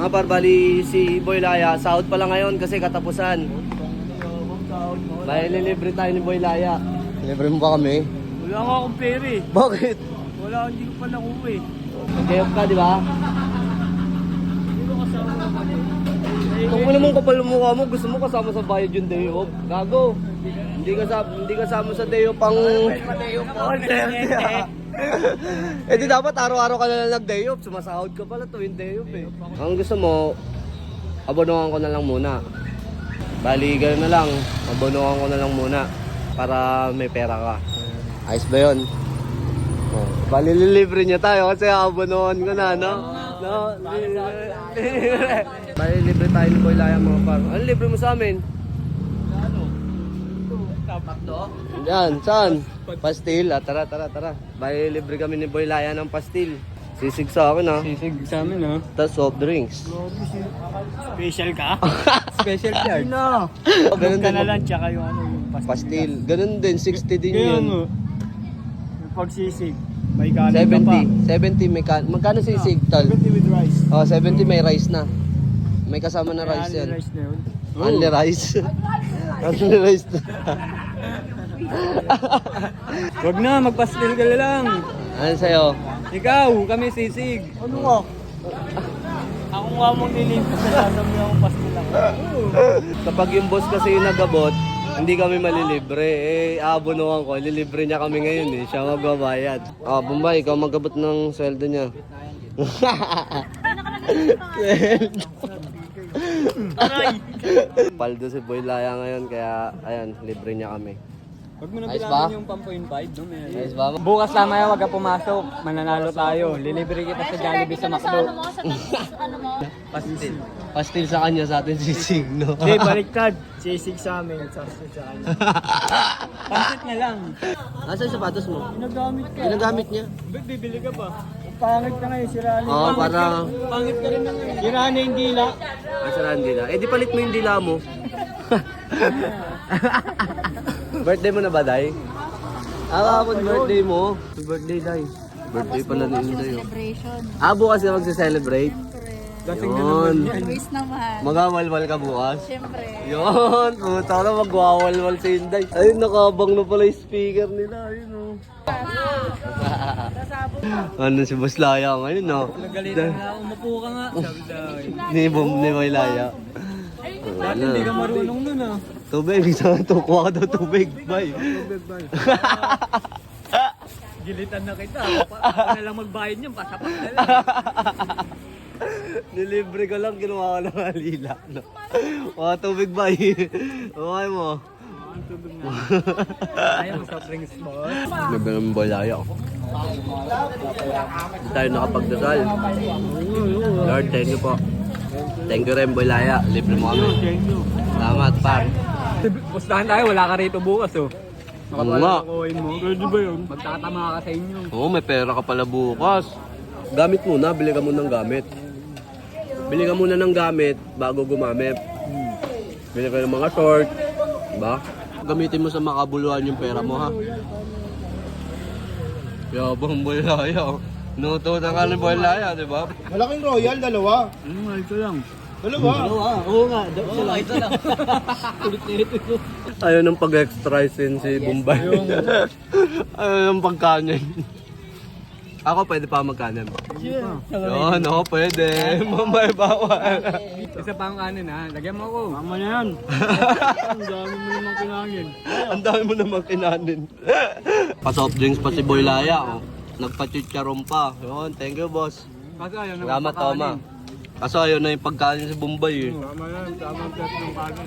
Mga par, bali si Boy Laya, sahod pa lang ngayon kasi katapusan. Bali lilibre tayo ni Boy Laya. Libre mo ba kami? Wala nga akong pera eh. Bakit? Wala, hindi ko pa nakuha eh. Nag-day off ka, di ba? Hindi ko kasama naman eh. Kung mo naman kapal ang mukha mo, gusto mo kasama sa bayad yung day off. Gago. Hindi kasama sa day off ang... Eh di dapat araw-araw ka na lang nag-day off. Sumasahod ka pala tuwing day off eh. Ang gusto mo, abonohan ko na lang muna. Bali, gano'n na lang. Abonohan ko na lang muna. Para may pera ka. Ayos ba yun? Oh, bali, lilibre niya tayo kasi abonohan ko na, no? No? Bali, libre tayo ni Boy Laya mga par. Ano libre mo sa amin? Ano? Tapak to? Yan, saan? Pastil. Tara. Bali, libre kami ni Boy Laya ng pastil. Sisig sa akin, ha? Sisig sa amin ha? Tapos soft drinks. Special ka? Special ka? Ganun Ganun ka din, na lang tsaka yung ano yung pastil. Ganun din, 60 din Kaya yun. mo. Yung pagsisig. May kanin ka pa. 70 may kan. Magkano sisig, tol? 70 with rice. Oh, 70 may rice na. May kasama na rice yan. Rice na yun. Only rice. Only rice na. Wag na, magpastil ka na lang. Ano sa'yo? Ikaw, kami sisig. Ano ka? Ako nga mong nilimpis na sasabi akong pastil ako. Kapag yung boss kasi yung nagabot, hindi kami malilibre. Eh, aabonohan ko. Lilibre niya kami ngayon eh. Siya magbabayad. Ah, Bombay, ikaw magabot ng sweldo niya. Aray! Paldo si Boy Laya ngayon, kaya ayan, libre niya kami. Huwag mo na Ayos ba? bilangin yung pang-point 5, no? Ayos ba? Bukas lamaya, wag ka pumasok. Mananalo tayo. Lilibre kita sa Jollibee sa McDo. Ano mo, sa ano mo? Pastil. Pastil sa kanya, sa atin sisig, no? Hindi, baliktad. Sisig sa amin, sasig sa kanya. Pansit na lang. Nasaan yung sapatos mo? Ginagamit ka. Ginagamit niya. Ba't bibili ka ba? Pangit ka ngayon, siraan. Oo, para... Pangit ka rin na ngayon. Siraan na yung dila. Masaraan dila. Eh, di palit mo yung dila mo. Birthday mo na ba, Day? Kapon birthday mo. Birthday, Day. Birthday pala ni Inday. Oh. Celebration. Bukas na magse-celebrate. Dating na Yun. naman yan. Always naman. Magawalwal ka bukas. Siyempre. Yun. Puta ka na magwawalwal si Inday. Ayun, nakabang na pala yung speaker nila. Ayun, oh. Ano si Boss Laya ngayon, no? Nagalitan na ako, umupo ka nga. Sabi daw. Ni Boy Laya. Dati hindi ka marunong nun ah. Tubig, saan to? Kuha ka daw tubig. Bye. Gilitan na kita. Ako na lang magbayad niyan, pasapak na lang. Nilibre ko lang, kinuha ko ng alila. No? Kuha tubig, bye. Okay mo. Ayaw mo soft drinks, boss. Libre ng Boy Laya. Hindi tayo nakapagdasal. Lord, thank you po. Thank you rin, Boy Laya. Libre mo kami. Thank you. Salamat, par. Pustahan tayo, wala ka rito bukas oh. Oo nga. Kukuhin mo. Pwede ba yun? Magtatama ka sa inyo. Oo, may pera ka pala bukas. Gamit muna, bili ka muna ng gamit. Bili ka muna ng gamit bago gumamit. Bili ka ng mga short. Diba? Gamitin mo sa makabuluhan yung pera mo, ha? Yabang Boy Laya. Nuto na ka ni Boy Laya, diba? Malaking royal, dalawa. Ito lang. Dalawa. Oo nga, ito lang. Ayaw ng pag-extra sin si Bombay. Ayaw ng pagkanin. Ako pwede pa magkanin. Yun, ako pwede. Mamay bawal. Isa pa ang kanin ha. Lagyan mo ako. Mama na yan. Ang dami mo namang kinangin. Ang dami mo namang kinanin. Pa-soft drinks pa si Boy Laya. Oh. Nagpa-chicharon pa. Yun, thank you, boss. Kasi ayaw na Salamat, Toma. Kaso ayaw na yung pagkanin si Bombay eh. Tama yan. Tama ang plat ng kanin.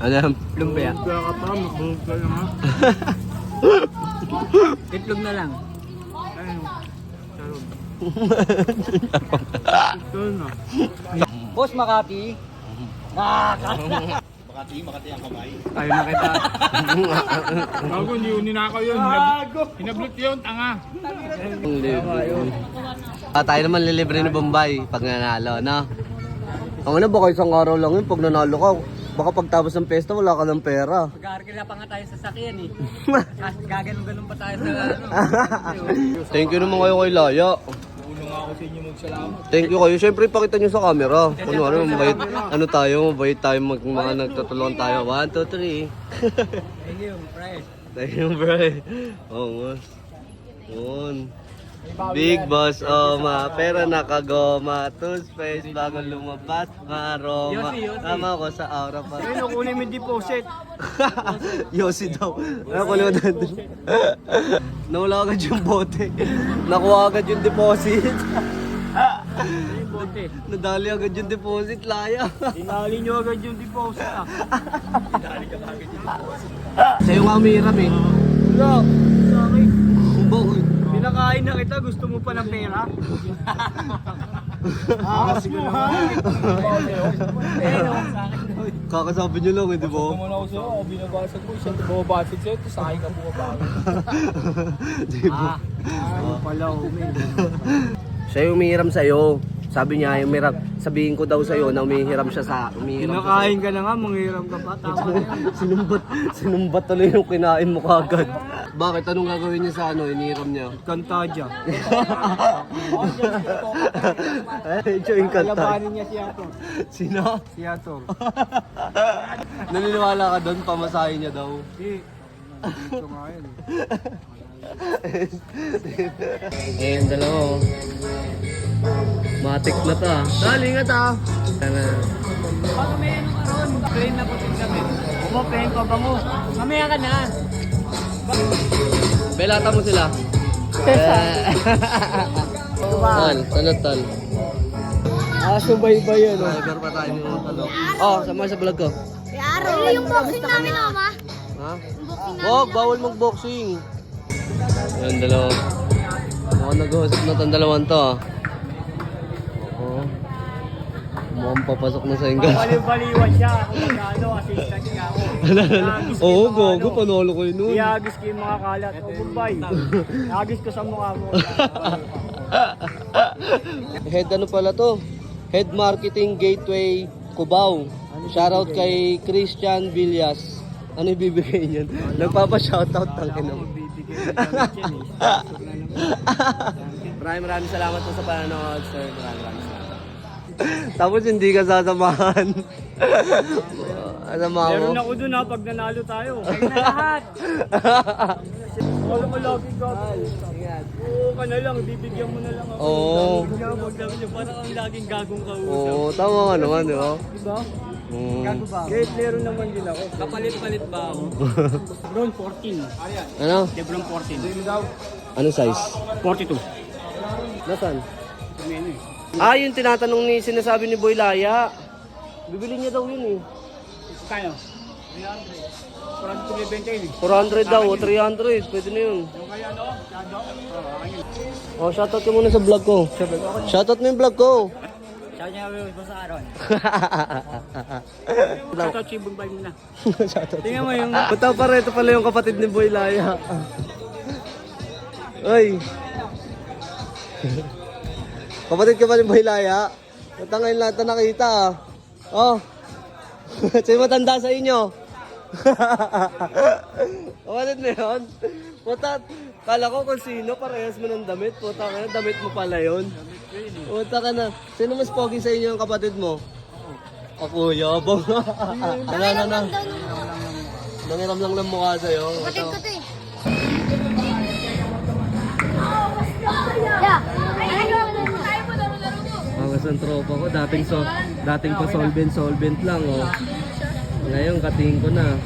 Ano yan? Lumpia. Kaya ka pa, magbulog ka lang ha. Itlog na lang. Ayun. Sarap. Boss Makati. Makati ang kamay. Ayaw na kita. Gago, hindi yun ninakaw yun. Hinablot yun, tanga. Tayo naman lilibre ni Bombay pag nanalo, no? Ang ano ba kayo isang araw lang yun pag nanalo ka? Baka pagtapos ng pesta, wala ka ng pera. Mag-aarkila pa nga tayo sa sakyan eh. Gaganon-ganon pa tayo sa Thank you naman kayo kay Laya. Una nga ako sa inyo magsalamat. Thank you kayo. Siyempre, pakita nyo sa camera. Ano, mabait. Ano tayo, mabait tayo mga nagtutulungan tayo. 1, 2, 3. Thank you, friend. Thank you, bro. Oo, mas. Yun. Big boss, Oma. Pera nakagoma. Toothpaste bago lumabas. Maroma. Yossi. Tama ko sa aura pa. Ayun, kunin mo yung deposit. Yossi daw. Ano ko naman natin? Nawala agad yung bote. Nakuha agad yung deposit. Yung bote. Nadali agad yung deposit, Laya. Inali nyo agad yung deposit ah. Sa'yo nga umihiram eh. Wala. Sa akin. Bakit? Pinakain na kita, gusto mo pa ng pera? Angas mo ha? Kakasabi nyo lang eh, di ba? Muna ako sa'yo, ako binabasag mo. Siya bumabasag sa'yo, tapos sa akin ka bumabasag. Di ba? Pala, umin. Siya yung umihiram sa'yo. Sabi niya, sabihin ko daw sa'yo na umihiram siya sa... Pinakain ka na nga, manghiram ka pa. Tama na yan. Sinumbat tuloy yung kinain mo kagad. Bakit? Anong gagawin niya sa inihiram niya? Kantadya. Ay, ito yung kanta. Labanin niya si Ator. Sino? Si Ator. Naniniwala ka doon, pamasahin niya daw. Hindi. Dito nga yun. Ayun, dalawa. Matik na to ah. Dali nga ta. Baka may ano ka ron. Plain na putin kami. Plain pa ba mo? Mamaya ka na. Belata mo sila. Tal, salot tal. Subay-bay yan. Driver pa tayo ng talo. Oh, sama sa vlog ko. Yaro, yung boxing namin, Mama. Ha? Yung boxing namin. Wag, bawal mag-boxing. Ayun, dalawa. Mukhang nag-uusap na itong dalawang to ah. Oo. Mukhang papasok na sa ingas. Baliw-baliwan siya. Kung magkano, assistant niya ako. Oo, gogo, panalo ko yun nun. Iagis ko yung mga kalat. O goodbye. Iagis ko sa mukha mo. Head ano pala to? Head Marketing Gateway Cubao. Shoutout kay Christian Villas. Ano ibibigay niyan? Nagpapa-shoutout ng ina mo. Maraming salamat po sa panonood, sir. Maraming salamat. Tapos hindi ka sasamahan. Asama mo? Meron ako dun ha, pag nanalo tayo. Kayo na lahat. Wala ko lagi ka. Oo ka na lang, bibigyan mo na lang ako. Oo. Bibigyan mo niya, parang ang laging gagong kausap. Oo, tama ka naman, di ba? Diba? Mm. Kahit lero naman din ako. Kapalit-palit ba ako? Lebron 14. Ano? Lebron 14. Ano size? 42. Nasaan? Tumeno eh. Ah, yung tinatanong ni sinasabi ni Boy Laya. Bibili niya daw yun eh. Kano? 300. 420 yun eh. 400 daw o 300. Pwede na yun. Yung kaya ano? Shadow? Oo, akin yun. Oh, shoutout ka muna sa vlog ko. Shoutout mo yung vlog ko. Shout niya ko sa Aaron. Shoutout si Bumbay mo na. Shoutout. Tingnan mo yung... Punta pa rin, ito pala yung kapatid ni Boy Laya. Oy. Kapatid ka pa ni Boy Laya. Punta ngayon lahat na nakita ah. Oh. Sa'yo matanda sa inyo. Kapatid na yun. Puta, kala ko kung sino, parehas mo ng damit. Puta ka na, damit mo pala yun. Puta ka na. Sino mas pogi sa inyo yung kapatid mo? Ako, yabang. Na. Nangiram lang ng mukha sa'yo. Kapatid ko to eh. Yeah. Angas ng tropa ko. Dating pa solvent lang oh. Ngayon, katingin ko na.